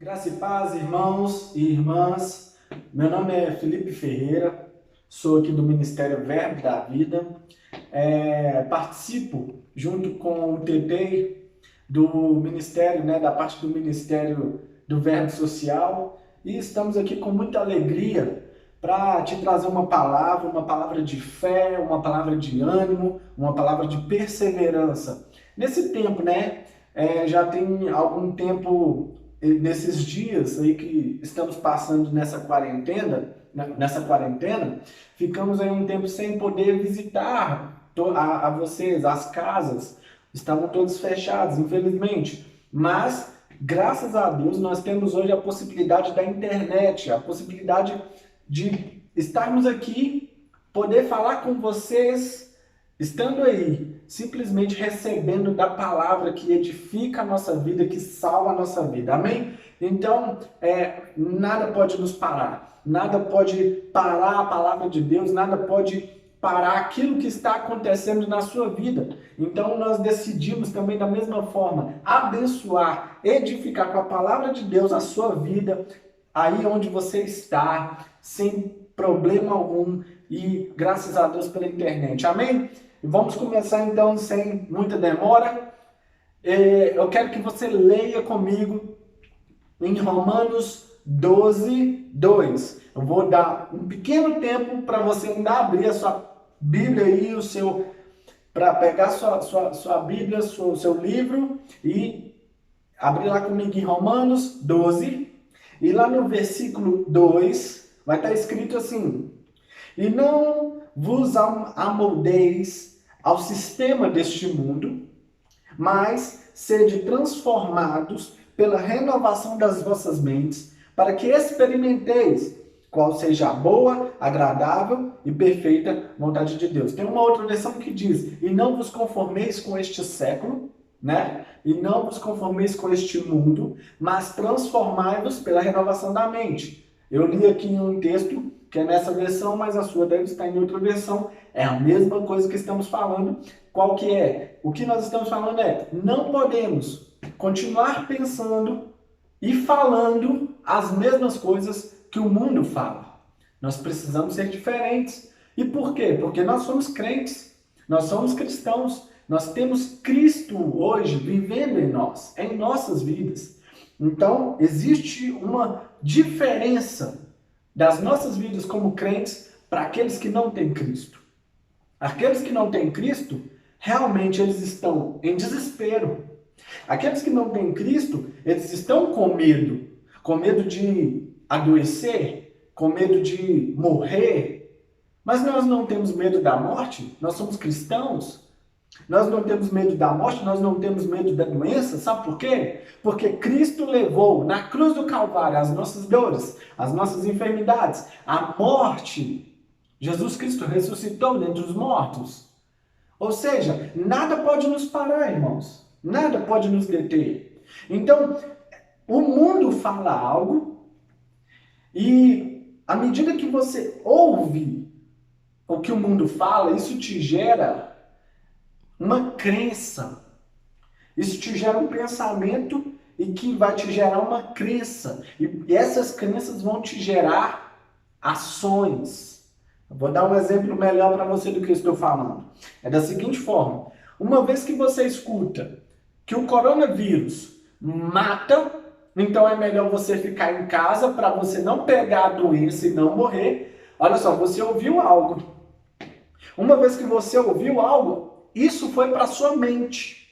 Graça e paz, irmãos e irmãs. Meu nome é Felipe Ferreira, sou aqui do Ministério Verbo da Vida. Participo junto com o TT do Ministério, da parte do Ministério do Verbo Social, e estamos aqui com muita alegria para te trazer uma palavra de fé, uma palavra de ânimo, uma palavra de perseverança. Nesse tempo, já tem algum tempo, nesses dias aí que estamos passando nessa quarentena, ficamos aí um tempo sem poder visitar a vocês, as casas, estavam todas fechadas, infelizmente, mas graças a Deus nós temos hoje a possibilidade da internet, a possibilidade de estarmos aqui, poder falar com vocês, estando aí, simplesmente recebendo da palavra que edifica a nossa vida, que salva a nossa vida. Amém? Então, nada pode nos parar. Nada pode parar a palavra de Deus, nada pode parar aquilo que está acontecendo na sua vida. Então, nós decidimos também, da mesma forma, abençoar, edificar com a palavra de Deus a sua vida, aí onde você está, sem problema algum, e graças a Deus pela internet. Amém? E vamos começar então sem muita demora. Eu quero que você leia comigo em Romanos 12, 2. Eu vou dar um pequeno tempo para você ainda abrir a sua Bíblia aí, para pegar sua Bíblia, seu livro, e abrir lá comigo em Romanos 12. E lá no versículo 2 vai estar escrito assim: e não vos amoldeis ao sistema deste mundo, mas sede transformados pela renovação das vossas mentes, para que experimenteis qual seja a boa, agradável e perfeita vontade de Deus. Tem uma outra versão que diz: e não vos conformeis com este século, e não vos conformeis com este mundo, mas transformai-vos pela renovação da mente. Eu li aqui em um texto que é nessa versão, mas a sua deve estar em outra versão. É a mesma coisa que estamos falando. Qual que é? O que nós estamos falando não podemos continuar pensando e falando as mesmas coisas que o mundo fala. Nós precisamos ser diferentes. E por quê? Porque nós somos crentes, nós somos cristãos, nós temos Cristo hoje vivendo em nós, em nossas vidas. Então, existe uma diferença das nossas vidas como crentes para aqueles que não têm Cristo. Aqueles que não têm Cristo, realmente eles estão em desespero. Aqueles que não têm Cristo, eles estão com medo de adoecer, com medo de morrer. Mas nós não temos medo da morte, nós somos cristãos. Nós não temos medo da morte, nós não temos medo da doença, sabe por quê? Porque Cristo levou na cruz do Calvário as nossas dores, as nossas enfermidades, a morte. Jesus Cristo ressuscitou dentre os mortos. Ou seja, nada pode nos parar, irmãos. Nada pode nos deter. Então, o mundo fala algo e à medida que você ouve o que o mundo fala, isso te gera uma crença. Isso te gera um pensamento e que vai te gerar uma crença. E essas crenças vão te gerar ações. Eu vou dar um exemplo melhor para você do que eu estou falando. É da seguinte forma: uma vez que você escuta que o coronavírus mata, então é melhor você ficar em casa para você não pegar a doença e não morrer. Olha só, você ouviu algo. Uma vez que você ouviu algo, isso foi para sua mente,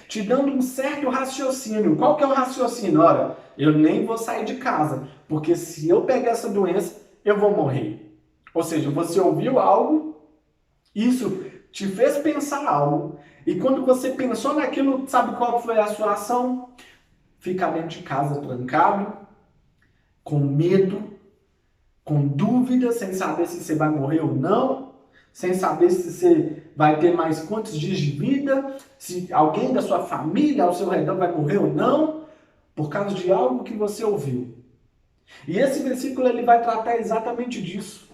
te dando um certo raciocínio. Qual que é o raciocínio? Olha, eu nem vou sair de casa, porque se eu pegar essa doença, eu vou morrer. Ou seja, você ouviu algo, isso te fez pensar algo, e quando você pensou naquilo, sabe qual foi a sua ação? Ficar dentro de casa trancado, com medo, com dúvida, sem saber se você vai morrer ou não, sem saber se você vai ter mais quantos dias de vida, se alguém da sua família ao seu redor vai morrer ou não, por causa de algo que você ouviu. E esse versículo ele vai tratar exatamente disso.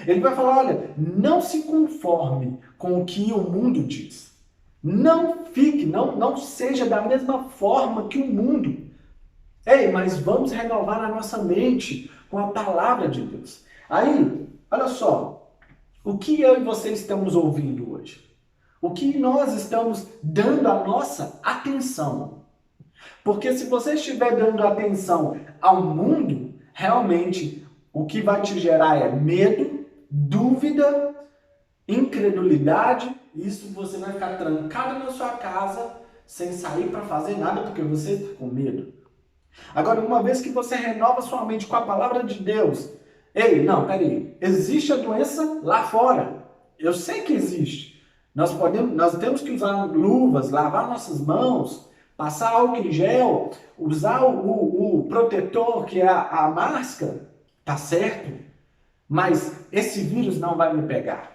Ele vai falar: olha, não se conforme com o que o mundo diz. Não fique, não seja da mesma forma que o mundo. Ei, mas vamos renovar a nossa mente com a palavra de Deus. Aí, olha só, o que eu e você estamos ouvindo hoje? O que nós estamos dando a nossa atenção? Porque se você estiver dando atenção ao mundo, realmente o que vai te gerar é medo, dúvida, incredulidade. Isso você vai ficar trancado na sua casa sem sair para fazer nada porque você está com medo. Agora, uma vez que você renova sua mente com a palavra de Deus, ei, não, peraí, existe a doença lá fora. Eu sei que existe. Nós temos que usar luvas, lavar nossas mãos, passar álcool em gel, usar o protetor, que é a máscara, tá certo? Mas esse vírus não vai me pegar.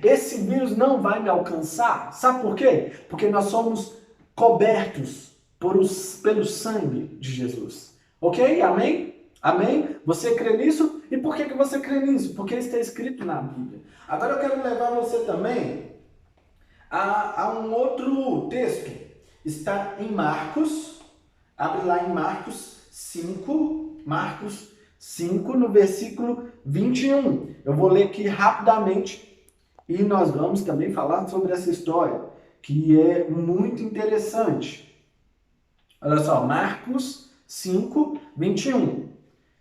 Esse vírus não vai me alcançar. Sabe por quê? Porque nós somos cobertos pelo sangue de Jesus. Ok? Amém? Amém? Você crê nisso? E por que você crê nisso? Porque está escrito na Bíblia. Agora eu quero levar você também a um outro texto. Está em Marcos. Abre lá em Marcos 5. Marcos 5, no versículo 21. Eu vou ler aqui rapidamente. E nós vamos também falar sobre essa história, que é muito interessante. Olha só, Marcos 5, 21.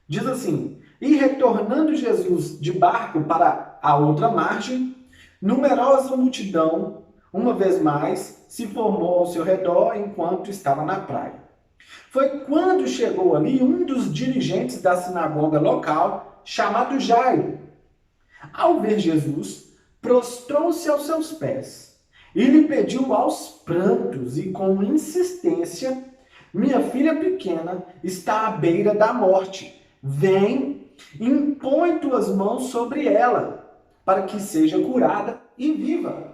Diz assim: E retornando Jesus de barco para a outra margem, numerosa multidão, uma vez mais, se formou ao seu redor enquanto estava na praia. Foi quando chegou ali um dos dirigentes da sinagoga local, chamado Jairo. Ao ver Jesus, prostrou-se aos seus pés e lhe pediu aos prantos e com insistência: Minha filha pequena está à beira da morte. Vem, impõe tuas mãos sobre ela, para que seja curada e viva.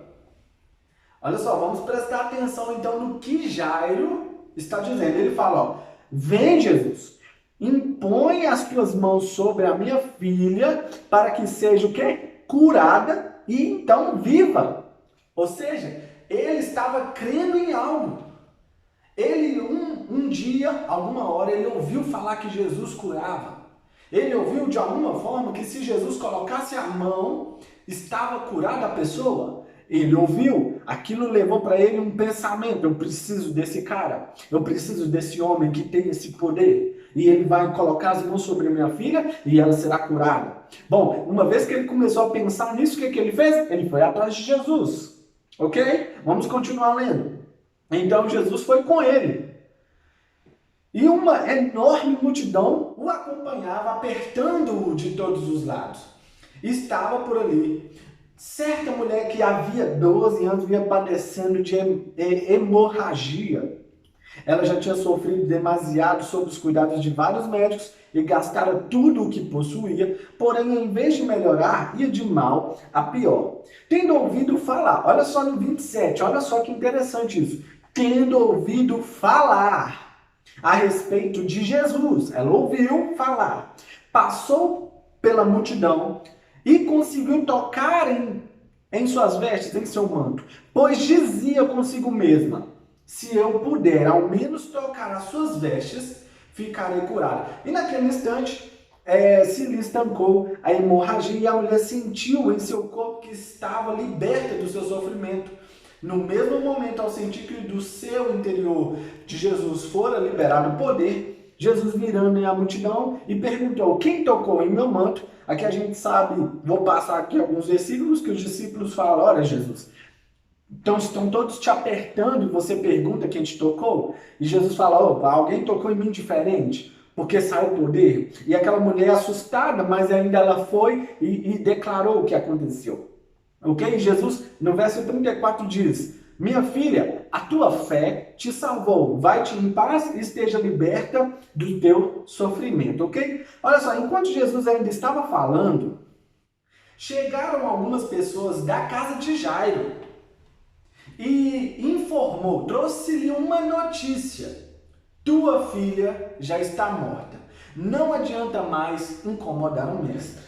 Olha só, vamos prestar atenção então no que Jairo está dizendo. Ele fala, ó, vem Jesus, impõe as tuas mãos sobre a minha filha, para que seja o quê? Curada e então viva. Ou seja, ele estava crendo em algo. Ele, um dia, alguma hora, ele ouviu falar que Jesus curava. Ele ouviu de alguma forma que se Jesus colocasse a mão, estava curada a pessoa. Ele ouviu, aquilo levou para ele um pensamento: eu preciso desse cara, eu preciso desse homem que tem esse poder. E ele vai colocar as mãos sobre a minha filha e ela será curada. Bom, uma vez que ele começou a pensar nisso, o que ele fez? Ele foi atrás de Jesus. Ok? Vamos continuar lendo. Então Jesus foi com ele. E uma enorme multidão o acompanhava, apertando-o de todos os lados. Estava por ali certa mulher que havia 12 anos vinha padecendo de hemorragia. Ela já tinha sofrido demasiado sob os cuidados de vários médicos e gastara tudo o que possuía, porém, em vez de melhorar, ia de mal a pior. Tendo ouvido falar, olha só no 27, olha só que interessante isso. Tendo ouvido falar a respeito de Jesus, ela ouviu falar, passou pela multidão e conseguiu tocar em suas vestes, em seu manto, pois dizia consigo mesma: se eu puder ao menos tocar as suas vestes, ficarei curada. E naquele instante se lhe estancou a hemorragia e a mulher sentiu em seu corpo que estava liberta do seu sofrimento. No mesmo momento, ao sentir que do seu interior de Jesus fora liberado o poder, Jesus virando em a multidão e perguntou: quem tocou em meu manto? Aqui a gente sabe, vou passar aqui alguns versículos que os discípulos falam: olha Jesus, então estão todos te apertando e você pergunta quem te tocou? E Jesus fala: opa, alguém tocou em mim diferente, porque saiu poder. E aquela mulher assustada, mas ainda ela foi e declarou o que aconteceu. Ok? Jesus, no verso 34 diz: minha filha, a tua fé te salvou. Vai-te em paz e esteja liberta do teu sofrimento. Ok? Olha só, enquanto Jesus ainda estava falando, chegaram algumas pessoas da casa de Jairo e informou, trouxe-lhe uma notícia: tua filha já está morta. Não adianta mais incomodar o mestre.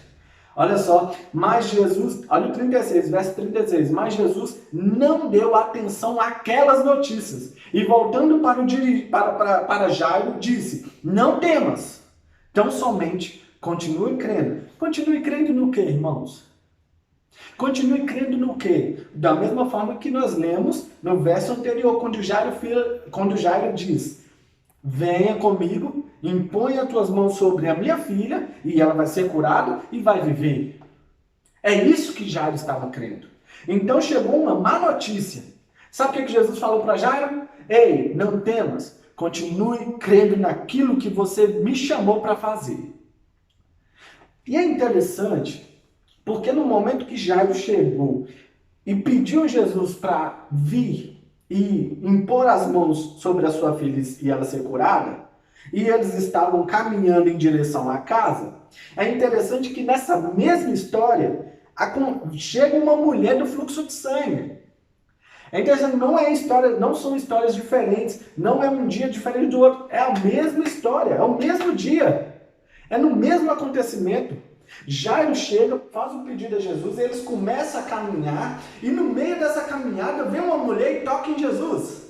Olha só, mas Jesus, olha o 36, verso 36, mas Jesus não deu atenção àquelas notícias. E voltando para Jairo, disse, não temas, tão somente continue crendo. Continue crendo no quê, irmãos? Continue crendo no quê? Da mesma forma que nós lemos no verso anterior, quando Jairo diz, venha comigo, impõe as tuas mãos sobre a minha filha e ela vai ser curada e vai viver. É isso que Jairo estava crendo. Então chegou uma má notícia. Sabe o que Jesus falou para Jairo? Ei, não temas, continue crendo naquilo que você me chamou para fazer. E é interessante, porque no momento que Jairo chegou e pediu a Jesus para vir e impor as mãos sobre a sua filha e ela ser curada, e eles estavam caminhando em direção à casa, é interessante que nessa mesma história chega uma mulher do fluxo de sangue. É interessante, não são histórias diferentes, não é um dia diferente do outro, é a mesma história, é o mesmo dia, é no mesmo acontecimento. Jairo chega, faz um pedido a Jesus, e eles começam a caminhar, e no meio dessa caminhada vem uma mulher e toca em Jesus.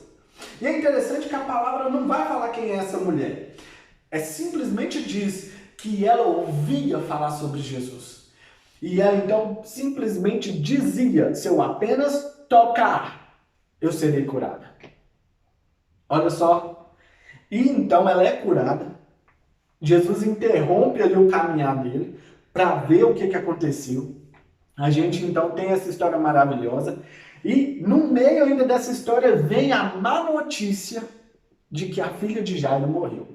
E é interessante que a palavra não vai falar quem é essa mulher. Simplesmente diz que ela ouvia falar sobre Jesus. E ela então simplesmente dizia, se eu apenas tocar, eu serei curada. Olha só. E então ela é curada. Jesus interrompe ali o caminhar dele para ver o que aconteceu. A gente então tem essa história maravilhosa. E no meio ainda dessa história vem a má notícia de que a filha de Jairo morreu.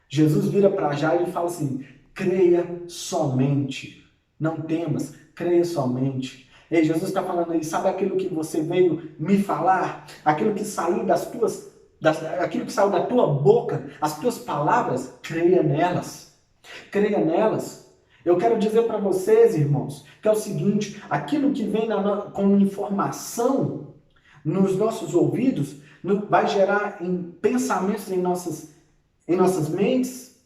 Jesus vira para Jairo e fala assim, creia somente, não temas, creia somente. Ei, Jesus está falando aí, sabe aquilo que você veio me falar? Aquilo que saiu aquilo que saiu da tua boca, as tuas palavras, creia nelas. Creia nelas. Eu quero dizer para vocês, irmãos, que é o seguinte, aquilo que vem como informação nos nossos ouvidos vai gerar pensamentos em nossas mentes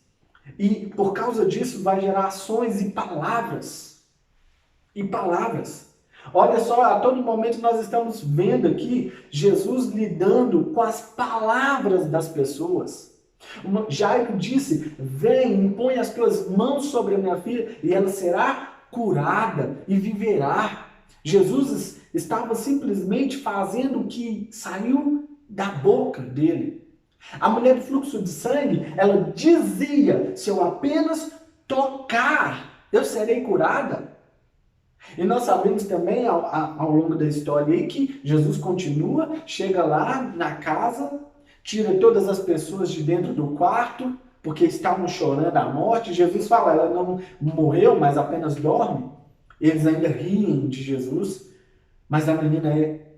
e por causa disso vai gerar ações e palavras. E palavras. Olha só, a todo momento nós estamos vendo aqui Jesus lidando com as palavras das pessoas. Jairo disse, vem, impõe as tuas mãos sobre a minha filha e ela será curada e viverá. Jesus estava simplesmente fazendo o que saiu da boca dele. A mulher do fluxo de sangue, ela dizia, se eu apenas tocar, eu serei curada. E nós sabemos também, ao longo da história aí, que Jesus continua, chega lá na casa, tira todas as pessoas de dentro do quarto, porque estavam chorando a morte. Jesus fala, ela não morreu, mas apenas dorme. Eles ainda riem de Jesus, mas a menina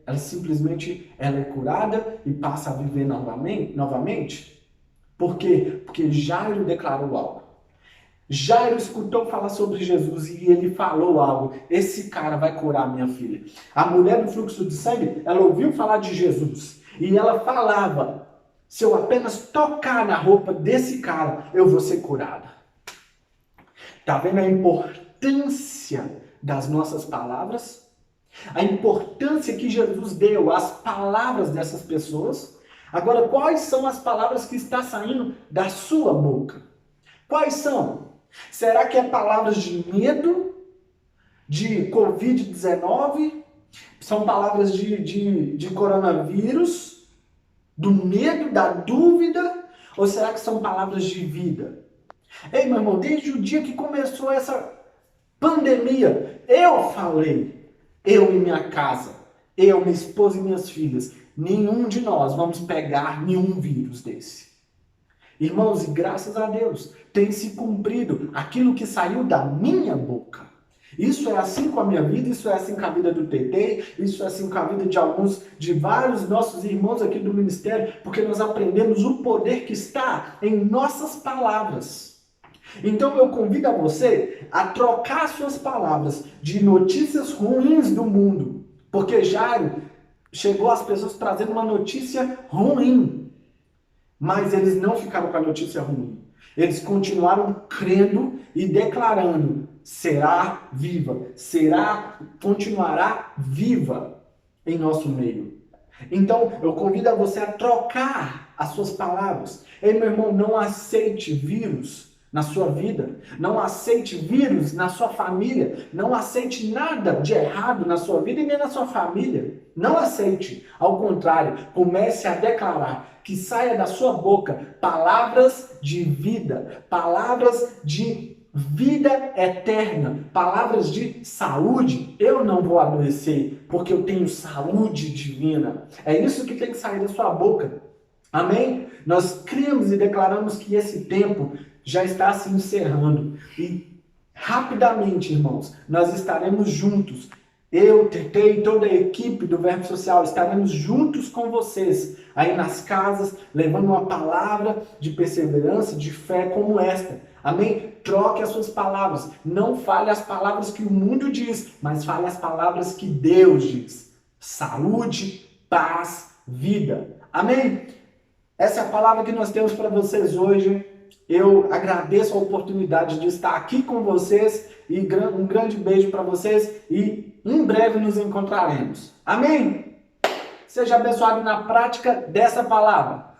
ela simplesmente é curada e passa a viver novamente. Por quê? Porque Jairo declarou algo. Jairo escutou falar sobre Jesus e ele falou algo. Esse cara vai curar minha filha. A mulher do fluxo de sangue, ela ouviu falar de Jesus. E ela falava, se eu apenas tocar na roupa desse cara, eu vou ser curada. Tá vendo a importância das nossas palavras? A importância que Jesus deu às palavras dessas pessoas. Agora, quais são as palavras que estão saindo da sua boca? Quais são? Será que é palavras de medo, de Covid-19? São palavras de coronavírus? Do medo, da dúvida? Ou será que são palavras de vida? Ei, meu irmão, desde o dia que começou essa pandemia, eu falei, eu e minha casa, eu, minha esposa e minhas filhas, nenhum de nós vamos pegar nenhum vírus desse. Irmãos, e graças a Deus, tem se cumprido aquilo que saiu da minha boca. Isso é assim com a minha vida, isso é assim com a vida do TT, isso é assim com a vida de vários nossos irmãos aqui do ministério, porque nós aprendemos o poder que está em nossas palavras. Então eu convido a você a trocar suas palavras de notícias ruins do mundo, porque Jairo chegou às pessoas trazendo uma notícia ruim. Mas eles não ficaram com a notícia ruim. Eles continuaram crendo e declarando, será viva, continuará viva em nosso meio. Então, eu convido a você a trocar as suas palavras. Ei, meu irmão, não aceite vírus na sua vida. Não aceite vírus na sua família. Não aceite nada de errado na sua vida e nem na sua família. Não aceite. Ao contrário, comece a declarar que saia da sua boca palavras de vida, palavras de vida eterna, palavras de saúde. Eu não vou adoecer, porque eu tenho saúde divina. É isso que tem que sair da sua boca. Amém? Nós criamos e declaramos que esse tempo já está se encerrando. E rapidamente, irmãos, nós estaremos juntos. Eu, Tetê e toda a equipe do Verbo Social estaremos juntos com vocês, aí nas casas, levando uma palavra de perseverança, de fé como esta. Amém? Troque as suas palavras. Não fale as palavras que o mundo diz, mas fale as palavras que Deus diz. Saúde, paz, vida. Amém? Essa é a palavra que nós temos para vocês hoje. Eu agradeço a oportunidade de estar aqui com vocês e um grande beijo para vocês e em breve nos encontraremos. Amém? Seja abençoado na prática dessa palavra.